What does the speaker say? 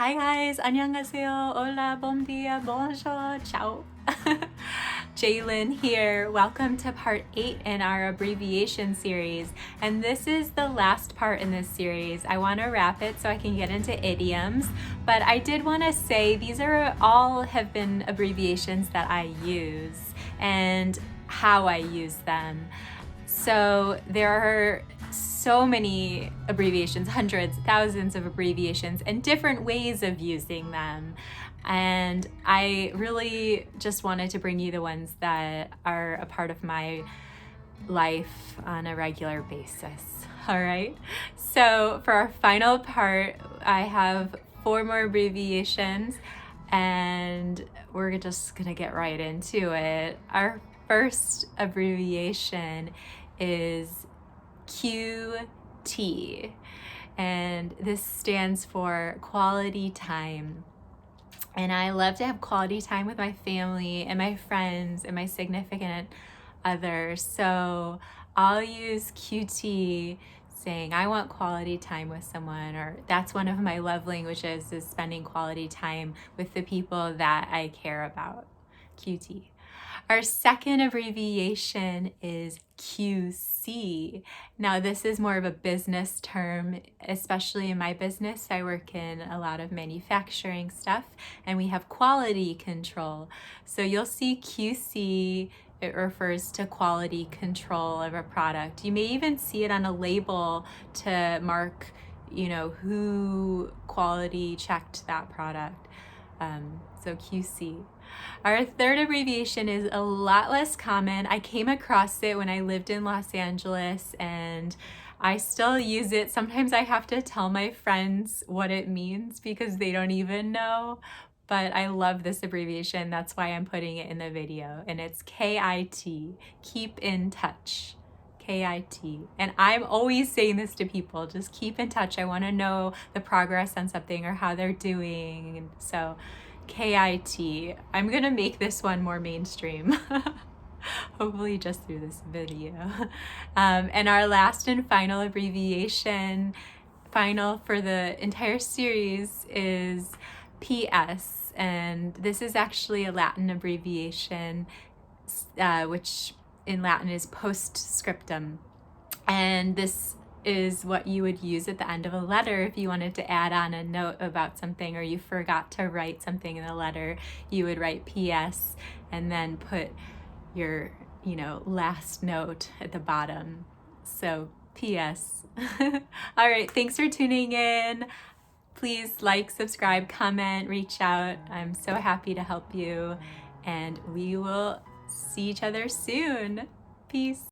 Hi guys, 안녕하세요, hola, bom dia, bonjour, ciao. Lynn here. Welcome to part 8 in our abbreviation series. And this is the last part in this series. I want to wrap it so I can get into idioms. But I did want to say these are all have been abbreviations that I use and how I use them. So there are so many abbreviations, hundreds, thousands of abbreviations, and different ways of using them. And I really just wanted to bring you the ones that are a part of my life on a regular basis. All right. So for our final part, I have 4 more abbreviations, and we're just gonna get right into it. Our first abbreviation is QT, and this stands for quality time. And I love to have quality time with my family and my friends and my significant others. So I'll use QT saying I want quality time with someone, or that's one of my love languages, is spending quality time with the people that I care about. QT. Our second abbreviation is QC. Now, this is more of a business term, especially in my business. I work in a lot of manufacturing stuff, and we have quality control. So you'll see QC, it refers to quality control of a product. You may even see it on a label to mark, who quality checked that product. So QC. Our third abbreviation is a lot less common. I came across it when I lived in Los Angeles, and I still use it. Sometimes I have to tell my friends what it means because they don't even know, but I love this abbreviation. That's why I'm putting it in the video, and it's KIT, keep in touch. KIT. And I'm always saying this to people, just keep in touch. I want to know the progress on something or how they're doing. So KIT. I'm gonna make this one more mainstream. Hopefully just through this video. And our last and final abbreviation, final for the entire series, is PS. And this is actually a Latin abbreviation, which in Latin is postscriptum. And this is what you would use at the end of a letter if you wanted to add on a note about something, or you forgot to write something in the letter. You would write PS and then put your last note at the bottom. So PS. All right, thanks for tuning in. Please like, subscribe, comment, reach out. I'm so happy to help you, and we will see each other soon. Peace.